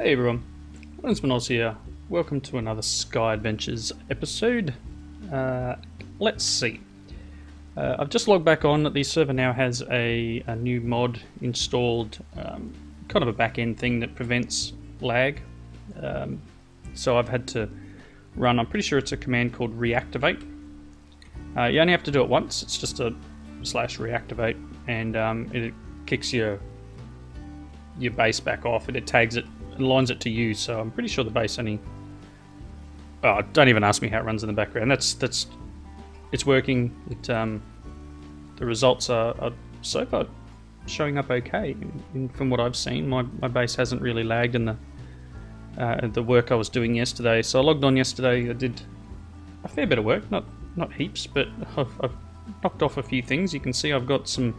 Hey everyone, it's Oz here. Welcome to another Sky Adventures episode. Let's see. I've just logged back on. The server now has a new mod installed, kind of a back-end thing that prevents lag. So I've had to run, I'm pretty sure it's a command called reactivate. You only have to do it once. It's just a /reactivate, and it kicks your base back off, and it tags it and lines it to you. So I'm pretty sure the base only. Oh, don't even ask me how it runs in the background. It's working. The results are so far showing up okay. From what I've seen, my base hasn't really lagged in the work I was doing yesterday. So I logged on yesterday. I did a fair bit of work, not heaps, but I've knocked off a few things. You can see I've got some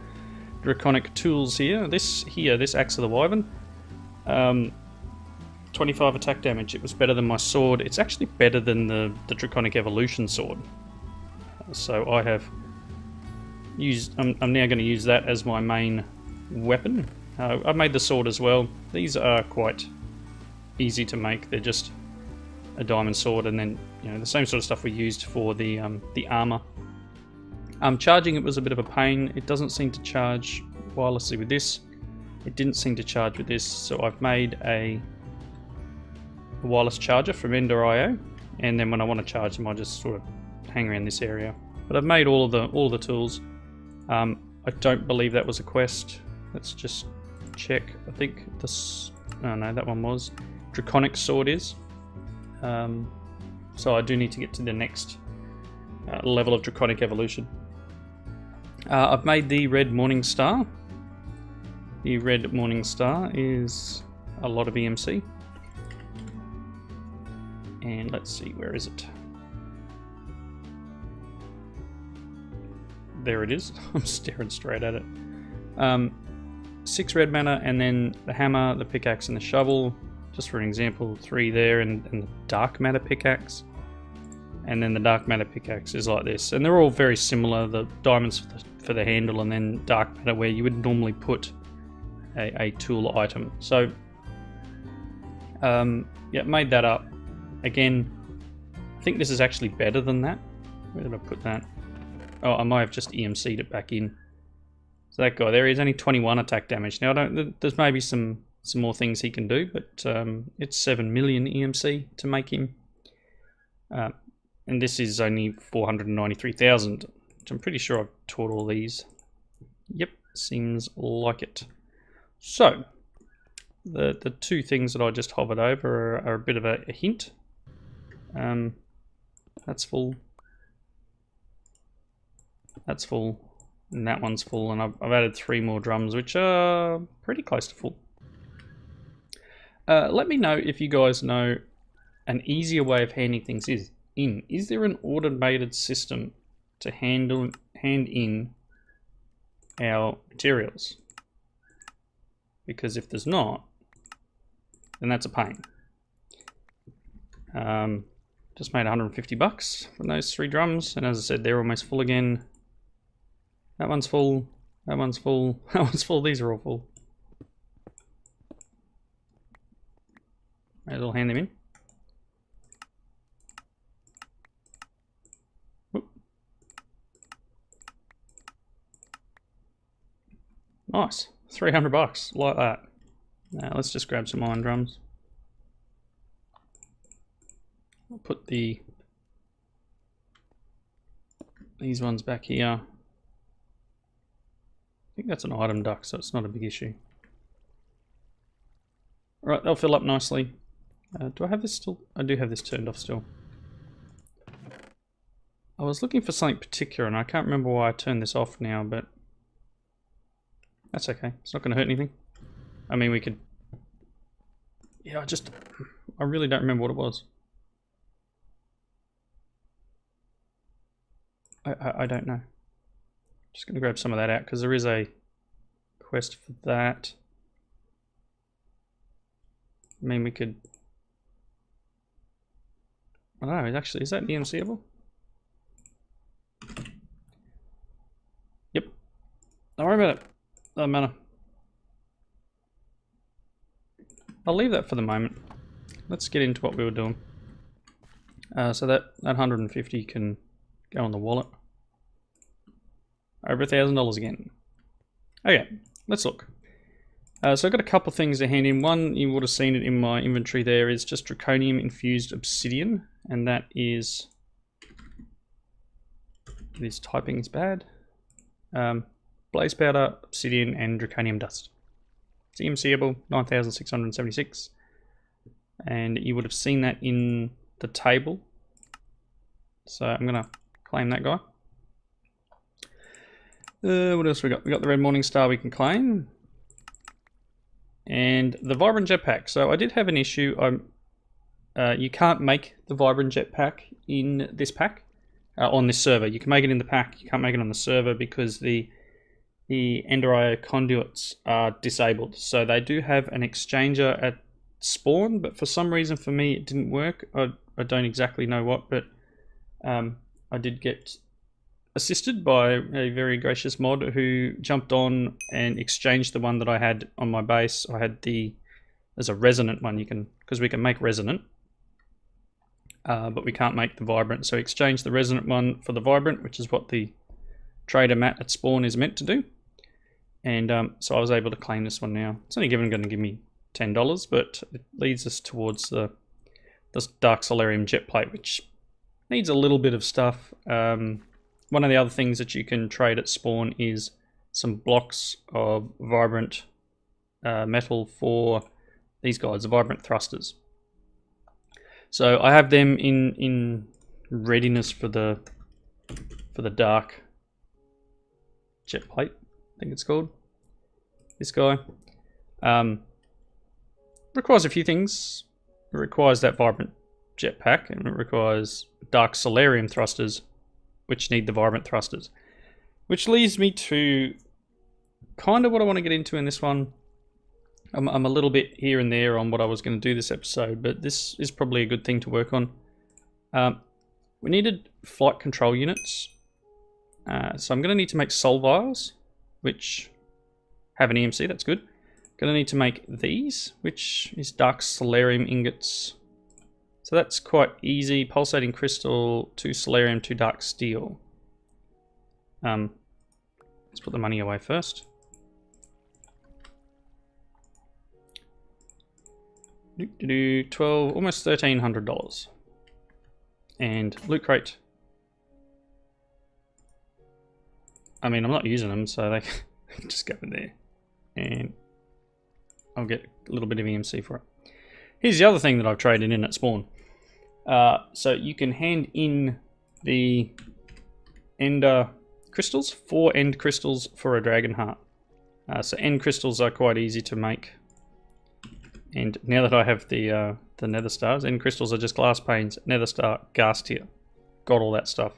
draconic tools here. This Axe of the Wyvern, 25 attack damage. It was better than my sword. It's actually better than the Draconic Evolution sword. So I have used. I'm now going to use that as my main weapon. I've made the sword as well. These are quite easy to make. They're just a diamond sword, and then the same sort of stuff we used for the armor. Charging it was a bit of a pain. It doesn't seem to charge wirelessly with this. It didn't seem to charge with this, so I've made a wireless charger from Ender.io, and then when I want to charge them I just sort of hang around this area. But I've made all the tools. I don't believe that was a quest. Let's just check. I think this, oh no, that one was. Draconic sword is. So I do need to get to the next level of Draconic Evolution. I've made the Red Morning Star. The Red Morning Star is a lot of EMC. And let's see, where is it? There it is. I'm staring straight at it. 6 red mana, and then the hammer, the pickaxe, and the shovel. Just for an example, 3 there, and the dark matter pickaxe. And then the dark matter pickaxe is like this. And they're all very similar. The diamonds for the handle, and then dark matter where you would normally put a tool item. So, yeah, made that up. Again, I think this is actually better than that. Where did I put that? Oh, I might have just EMC'd it back in. So that guy there, he's only 21 attack damage. Now, there's maybe some more things he can do, but it's 7 million EMC to make him. And this is only 493,000, which I'm pretty sure I've taught all these. Yep, seems like it. So, the two things that I just hovered over are a bit of a hint. That's full. That's full. And that one's full. And I've added 3 more drums, which are pretty close to full. Let me know if you guys know an easier way of handing things in. Is there an automated system to hand in our materials? Because if there's not, then that's a pain. Just made 150 bucks from those 3 drums, and as I said, they're almost full again. That one's full, that one's full, that one's full, these are all full. Might as well hand them in. Whoop. Nice, 300 bucks, like that. Now let's just grab some iron drums. I'll put these ones back here. I think that's an item duct, so it's not a big issue. Alright, they'll fill up nicely. Do I have this still? I do have this turned off still. I was looking for something particular and I can't remember why I turned this off now, but that's okay. It's not going to hurt anything. I mean, we could... Yeah, I really don't remember what it was. I don't know. Just going to grab some of that out because there is a quest for that. I mean, we could... I don't know, actually, is that EMCable? Yep. Don't worry about it. Doesn't matter. I'll leave that for the moment. Let's get into what we were doing. So that 150 can go on the wallet. Over $1,000 again. Okay, let's look. So I've got a couple of things to hand in. One, you would have seen it in my inventory there, is just draconium infused obsidian, and that is, this typing is bad. Blaze powder, obsidian, and draconium dust. It's EMCable, 9,676, and you would have seen that in the table. So I'm gonna claim that guy. What else we got? We got the red morning star we can claim. And the vibrant jetpack. So I did have an issue. You can't make the vibrant jetpack in this pack, on this server. You can make it in the pack, you can't make it on the server because the Ender conduits are disabled. So they do have an exchanger at spawn, but for some reason for me it didn't work. I don't exactly know what, but I did get assisted by a very gracious mod who jumped on and exchanged the one that I had on my base. I had there's a resonant one, because we can make resonant, but we can't make the vibrant. So exchange the resonant one for the vibrant, which is what the trader mat at spawn is meant to do. And so I was able to claim this one now. It's only going to give me $10, but it leads us towards this dark solarium jet plate, which needs a little bit of stuff. One of the other things that you can trade at spawn is some blocks of vibrant metal for these guys, the vibrant thrusters. So I have them in readiness for the dark jet plate, I think it's called. This guy requires a few things. It requires that vibrant jetpack, and it requires dark solarium thrusters, which need the vibrant thrusters. Which leads me to kind of what I want to get into in this one. I'm a little bit here and there on what I was going to do this episode, but this is probably a good thing to work on. We needed flight control units. So I'm going to need to make soul vials, which have an EMC, that's good. Going to need to make these, which is dark solarium ingots. So that's quite easy. Pulsating crystal, 2 solarium, 2 dark steel. Let's put the money away first. 12, almost $1,300. And loot crate. I mean, I'm not using them, so they can just go in there. And I'll get a little bit of EMC for it. Here's the other thing that I've traded in at spawn. So you can hand in the Ender crystals, 4 end crystals for a dragon heart. So end crystals are quite easy to make. And now that I have the nether stars, end crystals are just glass panes, nether star, gas tier. Got all that stuff.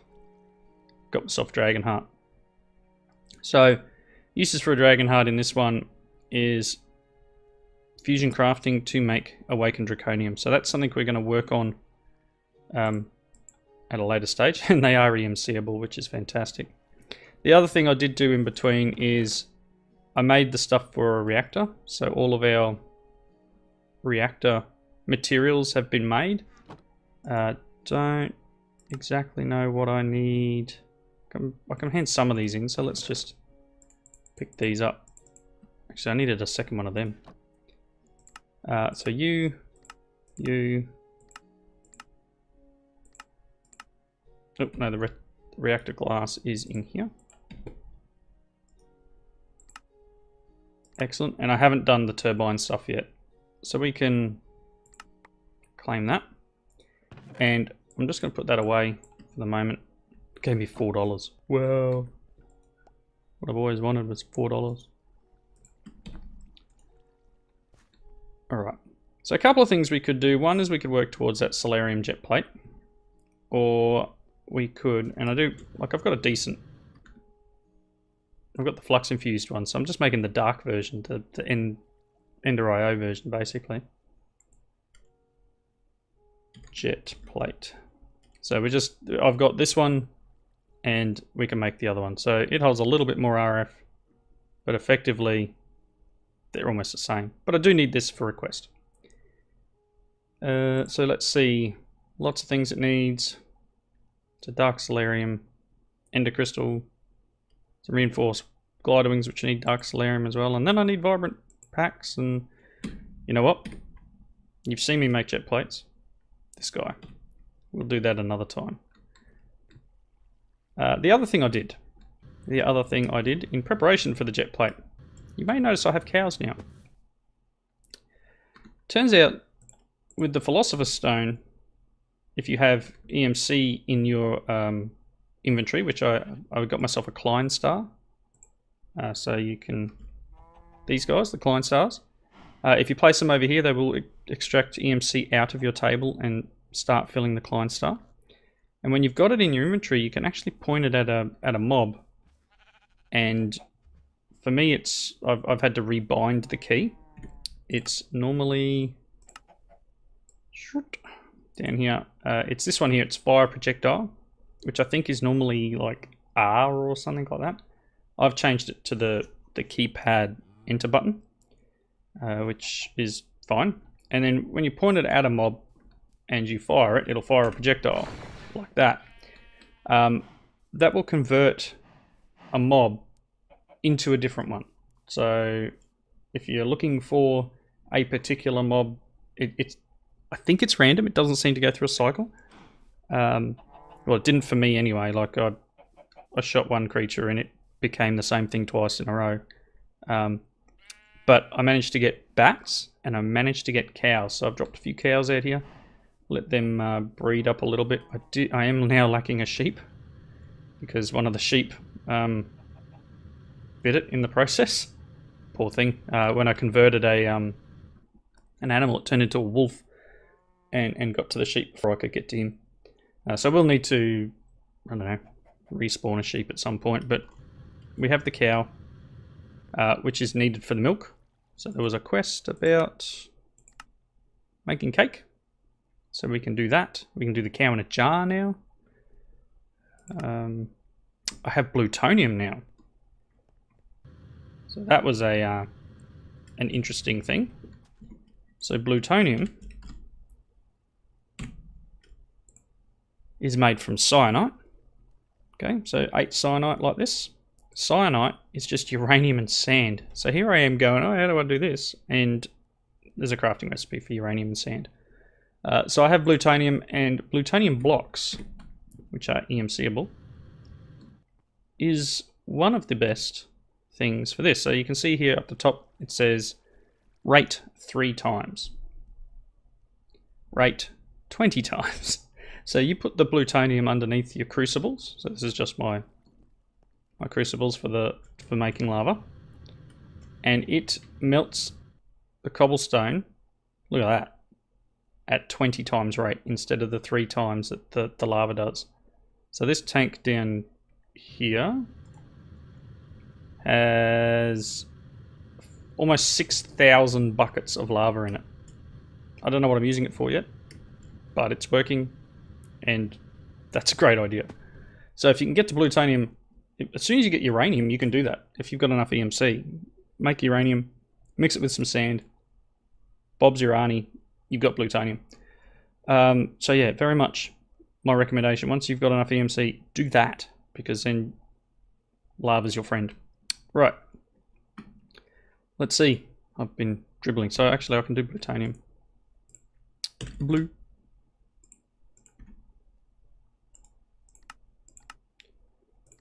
Got myself dragon heart. So uses for a dragon heart in this one is fusion crafting to make awakened draconium. So that's something we're going to work on at a later stage, and they are EMCable, which is fantastic. The other thing I did do in between is I made the stuff for a reactor. So all of our reactor materials have been made. Don't exactly know what I need. I can hand some of these in, so let's just pick these up. Actually, I needed a second one of them. So you. Oh, no, the reactor glass is in here. Excellent, and I haven't done the turbine stuff yet. So we can claim that. And I'm just going to put that away for the moment. It gave me $4. Well, what I've always wanted was $4. Alright, so a couple of things we could do. One is we could work towards that solarium jet plate. Or we could, and I do, like I've got a decent, I've got the flux infused one, so I'm just making the dark version, the Ender IO version basically. Jet plate. So I've got this one and we can make the other one. So it holds a little bit more RF, but effectively they're almost the same. But I do need this for a quest. So let's see. Lots of things it needs. It's a dark solarium, ender crystal, some reinforced glider wings which need dark solarium as well, and then I need vibrant packs. And you know what? You've seen me make jet plates. This guy. We'll do that another time. The other thing I did in preparation for the jet plate, you may notice I have cows now. Turns out with the Philosopher's Stone, if you have EMC in your inventory, which I got myself a Klein Star, so you can, these guys, the Klein Stars, if you place them over here, they will extract EMC out of your table and start filling the Klein Star. And when you've got it in your inventory, you can actually point it at a mob. And for me, it's I've had to rebind the key. It's normally down here. It's this one here. It's fire projectile, which I think is normally like R or something like that. I've changed it to the keypad enter button, which is fine. And then when you point it at a mob and you fire it, it'll fire a projectile like that. That will convert a mob into a different one. So if you're looking for a particular mob, I think it's random. It doesn't seem to go through a cycle. Well, it didn't for me anyway. Like I shot one creature and it became the same thing twice in a row. But I managed to get bats and I managed to get cows. So I've dropped a few cows out here. Let them breed up a little bit. I am now lacking a sheep because one of the sheep bit it in the process. Poor thing. When I converted an animal, it turned into a wolf and got to the sheep before I could get to him. So we'll need to, I don't know, respawn a sheep at some point. But we have the cow, which is needed for the milk. So there was a quest about making cake. So we can do that. We can do the cow in a jar now. I have plutonium now. So that was an interesting thing. So plutonium is made from cyanite. Okay, so 8 cyanite like this. Cyanite is just uranium and sand. So here I am going, oh, how do I do this? And there's a crafting recipe for uranium and sand. So I have plutonium and plutonium blocks, which are EMCable, is one of the best things for this. So you can see here up the top, it says rate 3 times, rate 20 times. So you put the plutonium underneath your crucibles. So this is just my crucibles for making lava, and it melts the cobblestone. Look at that. At 20 times rate instead of the 3 times that the lava does. So this tank down here has almost 6,000 buckets of lava in it. I don't know what I'm using it for yet, but it's working and that's a great idea. So if you can get to plutonium, as soon as you get uranium, you can do that. If you've got enough EMC, make uranium, mix it with some sand, Bob's your Arnie, you've got plutonium. So yeah, very much my recommendation. Once you've got enough EMC, do that, because then lava's your friend. Right. Let's see. I've been dribbling. So actually I can do plutonium. Blue.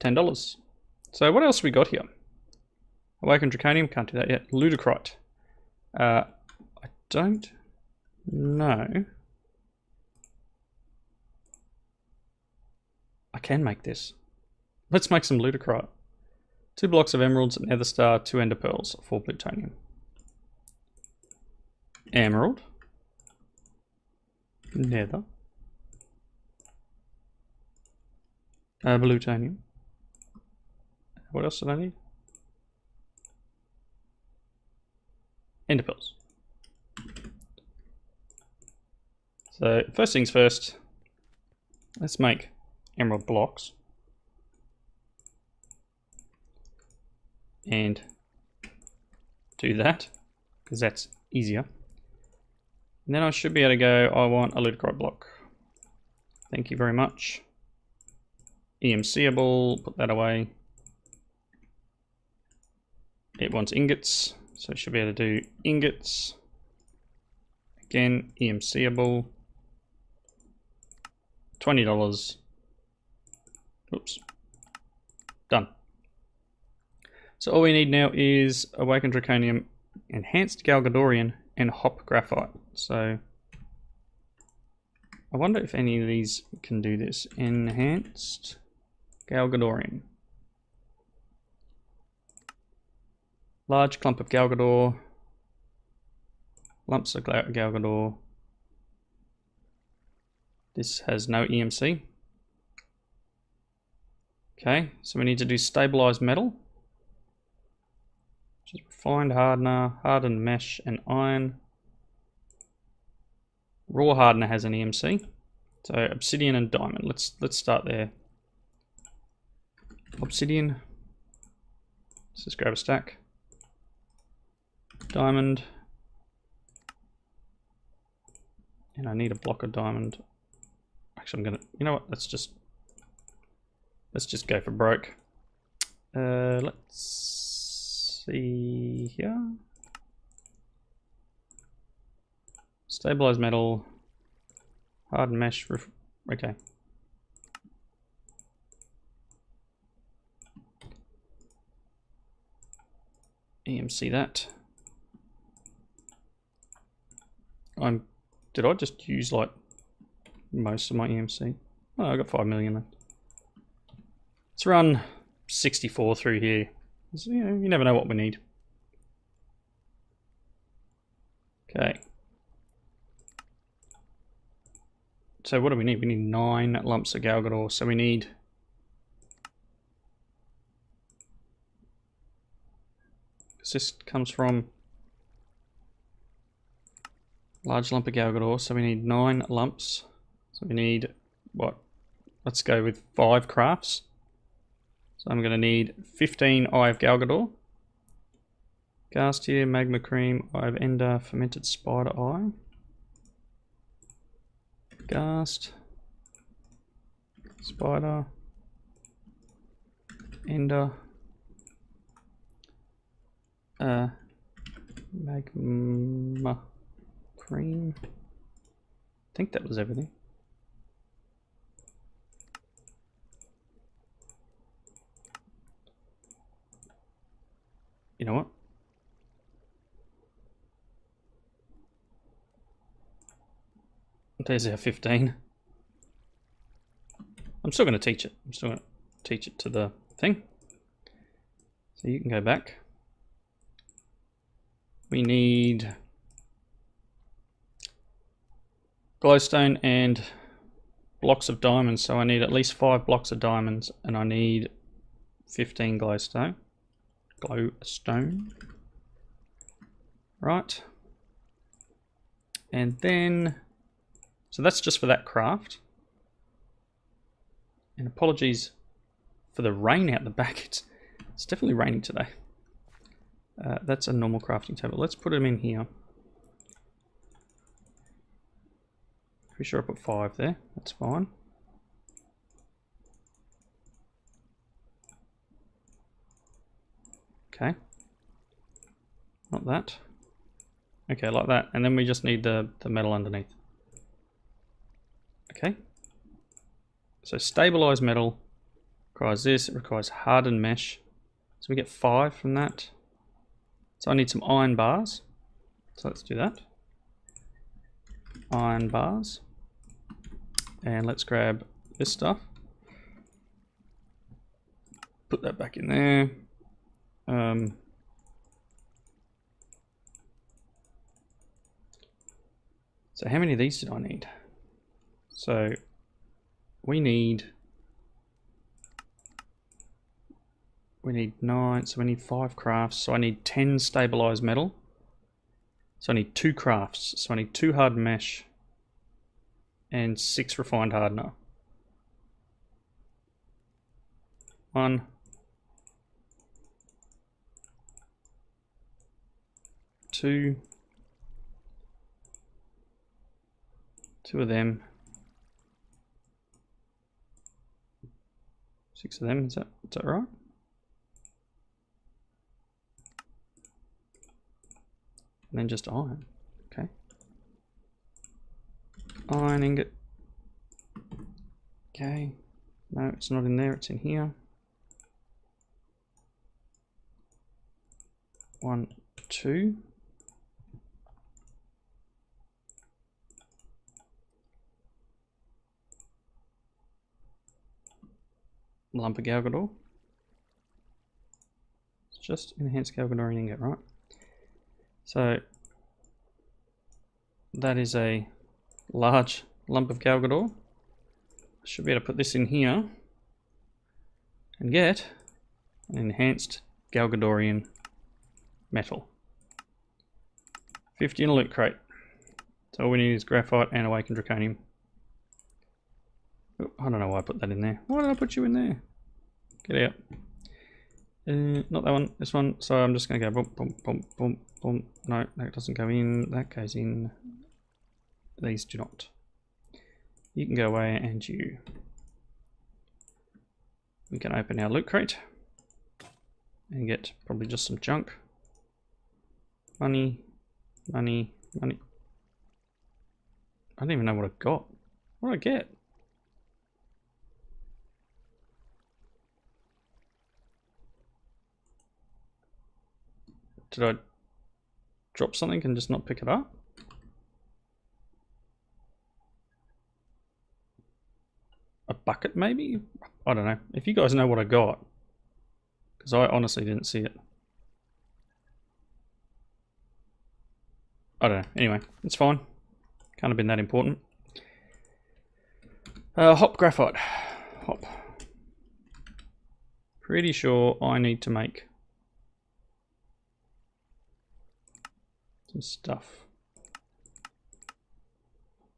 $10. So what else we got here? Awakened Draconium, can't do that yet. Ludicrite. I don't know. I can make this. Let's make some Ludicrite. 2 blocks of emeralds, nether star, 2 ender pearls, 4 plutonium. Emerald. Nether. Plutonium. What else did I need? Ender pearls. So first things first, let's make emerald blocks. And do that, because that's easier. And then I should be able to go, I want a ludicrous block. Thank you very much. EMCable, put that away. It wants ingots, so it should be able to do ingots. Again, EMCable. $20. Oops. Done. So all we need now is Awakened Draconium, Enhanced Galgadorian, and Hop Graphite. So I wonder if any of these can do this. Enhanced Galgadorian. Large clump of Galgador. Lumps of Galgador. This has no EMC. Okay, so we need to do stabilized metal. Which is refined hardener, hardened mesh, and iron. Raw hardener has an EMC. So obsidian and diamond. Let's start there. Obsidian. Let's just grab a stack. Diamond. And I need a block of diamond. Actually, I'm gonna, you know what, let's just go for broke. Let's see here. Stabilized metal, hardened mesh, okay. EMC that. Did I just use like most of my EMC? Oh, I got 5 million left. Let's run 64 through here. So, you know, you never know what we need. Okay. So what do we need? We need 9 lumps of Galgador. So we need... This comes from large lump of Galgador, so we need 9 lumps. So we need, what? Let's go with 5 crafts. So I'm going to need 15 Eye of Galgador. Ghast here, Magma Cream, Eye of Ender, Fermented Spider Eye. Ghast. Spider. Ender. Magma Cream. I think that was everything. You know what? There's our 15. I'm still going to teach it. I'm still going to teach it to the thing. So you can go back. We need glowstone and blocks of diamonds. So I need at least 5 blocks of diamonds, and I need 15 glowstone. Right. And then, so that's just for that craft. And apologies for the rain out the back. It's definitely raining today. That's a normal crafting table. Let's put them in here. Pretty sure I put 5 there. That's fine. Okay. Not that. Okay, like that. And then we just need the metal underneath. Okay. So stabilized metal requires this. It requires hardened mesh. So we get 5 from that. So I need some iron bars. So let's do that. Iron bars. And let's grab this stuff. Put that back in there. So how many of these did I need? So we need 9, so we need 5 crafts. So I need 10 stabilized metal. So I need 2 crafts. So I need 2 hard mesh and 6 refined hardener. 1, 2, 2 of them. 6 of them, is that right? And then just iron. Okay. Iron ingot. Okay. No, it's not in there, it's in here. 1, 2. Lump of Galgador. It's just enhanced Galgador ingot, right? So that is a large lump of Galgador. I should be able to put this in here and get an enhanced Galgadorian metal. 50 in a loot crate. So all we need is graphite and awakened draconium. Oh, I don't know why I put that in there. Why did I put you in there? Get out. Not that one, this one. So I'm just going to go boom, boom, boom, boom, boom. No, that doesn't go in. That goes in. These do not. You can go away and you. We can open our loot crate and get probably just some junk. Money, money, money. I don't even know what I got. What did I get? Did I drop something and just not pick it up? A bucket maybe? I don't know. If you guys know what I got, because I honestly didn't see it. I don't know. Anyway, it's fine. Can't have been that important. Hop graphite. Hop. Pretty sure I need to make some stuff.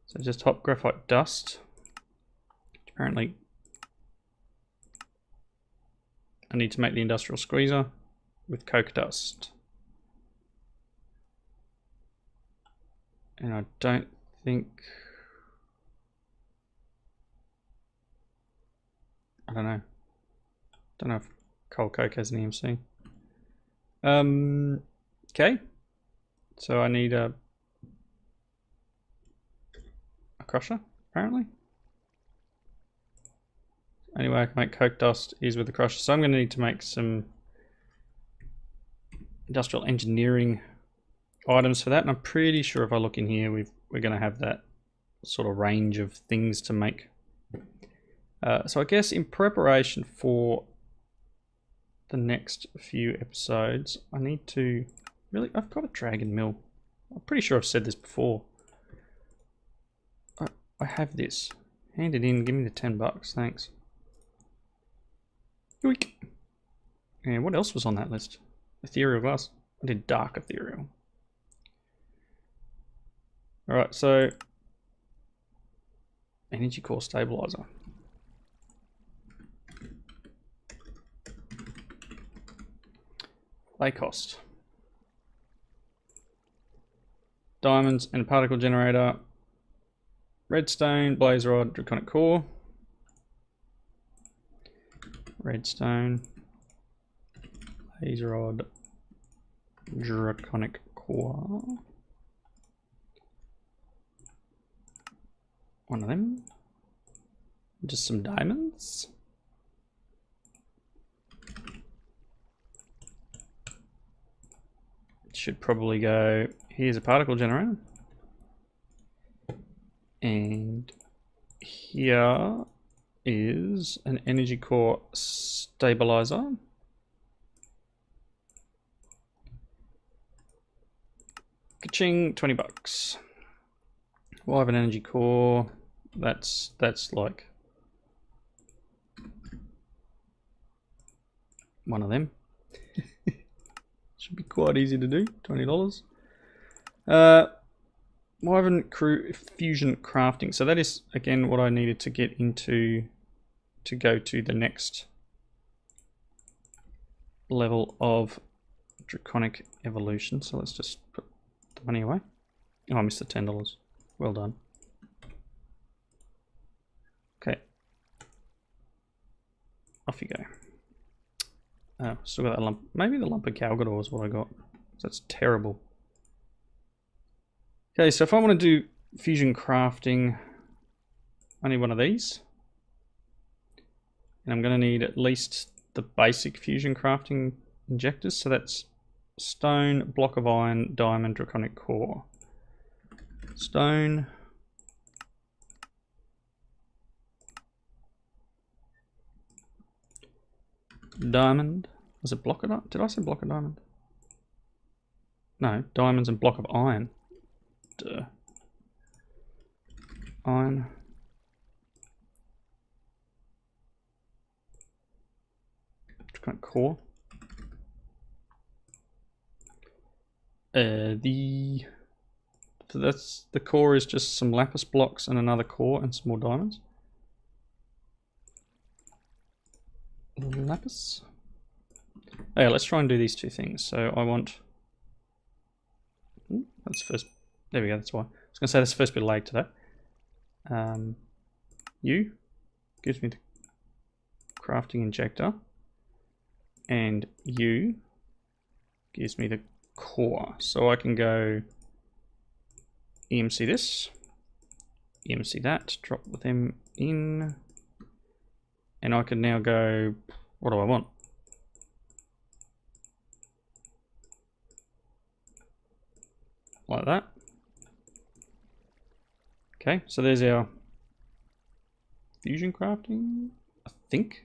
So just hop graphite dust. Apparently I need to make the industrial squeezer with coke dust. And I don't think, I don't know. Don't know if coal coke has an EMC. Okay. So I need a crusher, apparently. Anyway, I can make coke dust is with the crusher. So I'm going to need to make some industrial engineering items for that. And I'm pretty sure if I look in here, we're going to have that sort of range of things to make. So I guess in preparation for the next few episodes, I need to really, I've got a dragon mill. I'm pretty sure I've said this before. I have this. Hand it in, give me the 10 bucks, thanks. Yoink. And what else was on that list? Ethereal glass. I did dark ethereal. Alright, so energy core stabilizer. They cost. Diamonds and a particle generator. Redstone, blaze rod, draconic core. Redstone, blaze rod, draconic core. One of them. Just some diamonds. Should probably go, here's a particle generator. And here is an energy core stabilizer. Ka-ching, 20 bucks. We'll have an energy core. That's like one of them. Should be quite easy to do, $20. Wyvern crew fusion crafting. So that is again what I needed to get into to go to the next level of draconic evolution. So let's just put the money away. Oh, I missed the $10. Well done. off you go. Oh, still got that lump. Maybe the lump of Calgador is what I got. That's terrible. Okay, so if I want to do fusion crafting, I need one of these. And I'm going to need at least the basic fusion crafting injectors. So that's stone, block of iron, diamond, draconic core. Stone. Diamond. Was it block of diamond? Did I say block of diamond? No, diamonds and block of iron. Duh. Iron. Draconic core. So that's the core is just some lapis blocks and another core and some more diamonds. Lapis. Oh yeah, let's try and do these two things. So I want. That's first. There we go. That's why I was going to say that's the first bit of lag today. U gives me the crafting injector, and U gives me the core. So I can go EMC this, EMC that, drop them in, and I can now go, what do I want? Like that. Okay, so there's our fusion crafting, I think.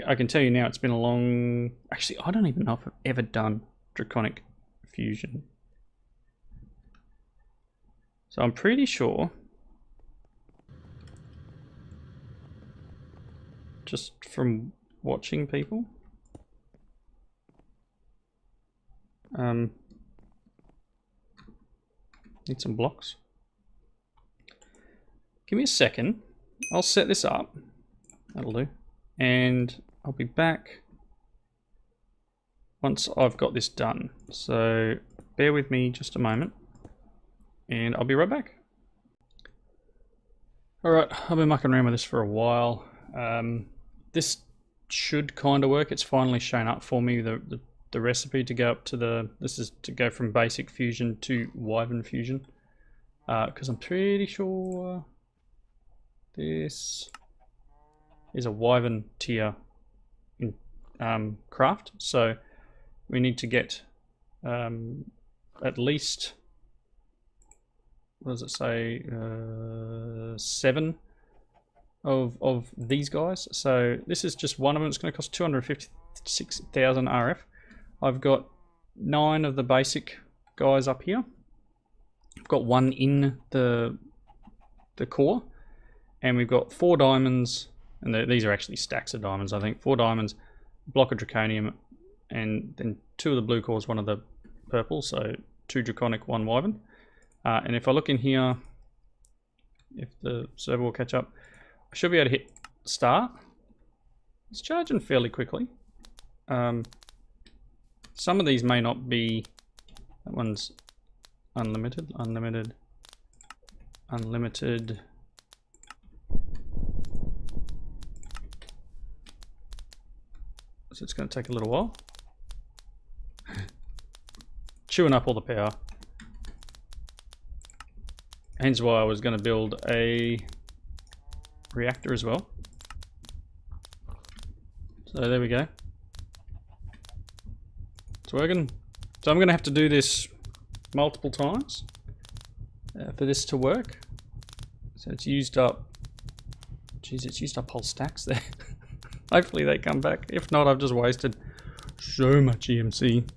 I can tell you now it's been a long... Actually, I don't even know if I've ever done draconic fusion. So I'm pretty sure, just from watching people, need some blocks. Give me a second. I'll set this up. That'll do. And I'll be back once I've got this done. So bear with me just a moment and I'll be right back. Alright, I've been mucking around with this for a while. This should kind of work. It's finally shown up for me, the recipe to go up to the... This is to go from basic fusion to wyvern fusion. Because I'm pretty sure this is a wyvern tier in craft. So we need to get at least... What does it say? 7 of these guys. So this is just one of them. It's going to cost 256,000 RF. I've got 9 of the basic guys up here. I've got 1 in the core, and we've got 4 diamonds, and these are actually stacks of diamonds. I think 4 diamonds, block of draconium, and then 2 of the blue cores, 1 of the purple. So 2 draconic, 1 wyvern. And if I look in here, if the server will catch up, I should be able to hit start. It's charging fairly quickly. Some of these may not be, that one's unlimited, unlimited, unlimited. So it's going to take a little while. Chewing up all the power. Hence why I was going to build a reactor as well. So there we go. It's working. So I'm going to have to do this multiple times for this to work. So it's used up... Jeez, it's used up whole stacks there. Hopefully they come back. If not, I've just wasted so much EMC.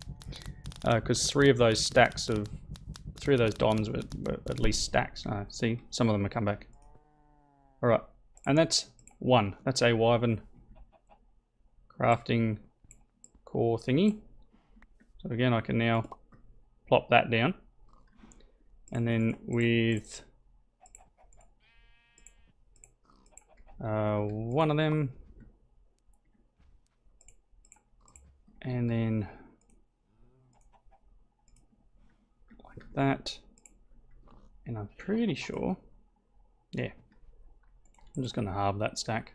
Because 3 of those stacks of... 3 of those diamonds were at least stacks. See, some of them have come back. Alright, and that's 1. That's a wyvern crafting core thingy. So again, I can now plop that down. And then with 1 of them. And then that, and I'm pretty sure, yeah, I'm just going to halve that stack.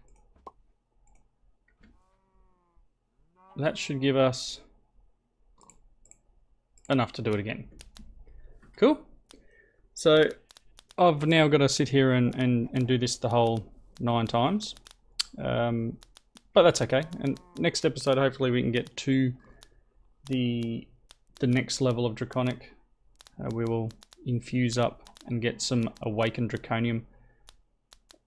that should give us enough to do it again. Cool. So I've now got to sit here and do this the whole 9 times. But that's okay. And next episode, hopefully we can get to the next level of Draconic. We will infuse up and get some Awakened Draconium.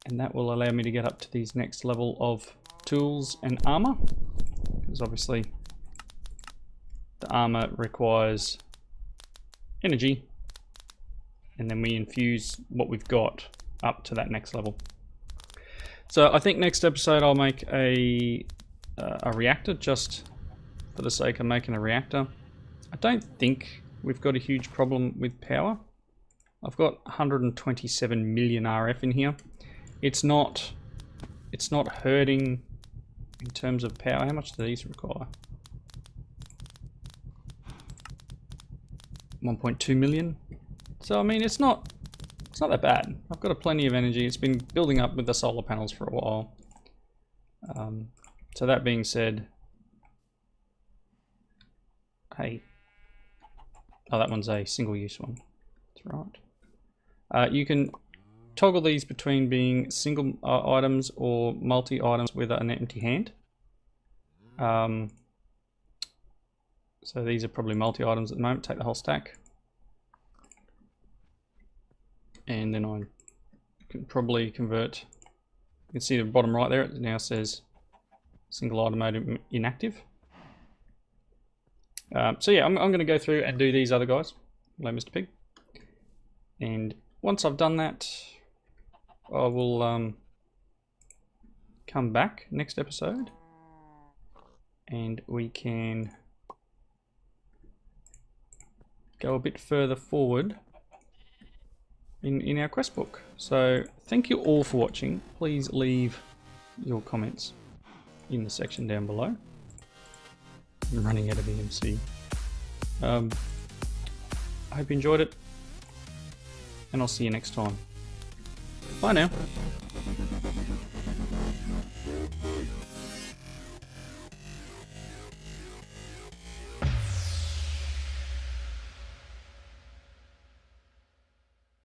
And that will allow me to get up to these next level of tools and armor. Because obviously the armor requires energy. And then we infuse what we've got up to that next level. So I think next episode I'll make a reactor just for the sake of making a reactor. I don't think we've got a huge problem with power. I've got 127 million RF in here. It's not hurting in terms of power. How much do these require? 1.2 million. So I mean, it's not that bad. I've got plenty of energy. It's been building up with the solar panels for a while. So that being said, hey, oh, that one's a single-use one. That's right. You can toggle these between being single items or multi-items with an empty hand. So these are probably multi-items at the moment. Take the whole stack. And then I can probably convert. You can see the bottom right there, it now says single item mode inactive. So yeah, I'm going to go through and do these other guys. Hello, Mr. Pig. And once I've done that, I will come back next episode and we can go a bit further forward in our quest book. So thank you all for watching. Please leave your comments in the section down below. I'm running out of EMC. I hope you enjoyed it, and I'll see you next time. Bye now.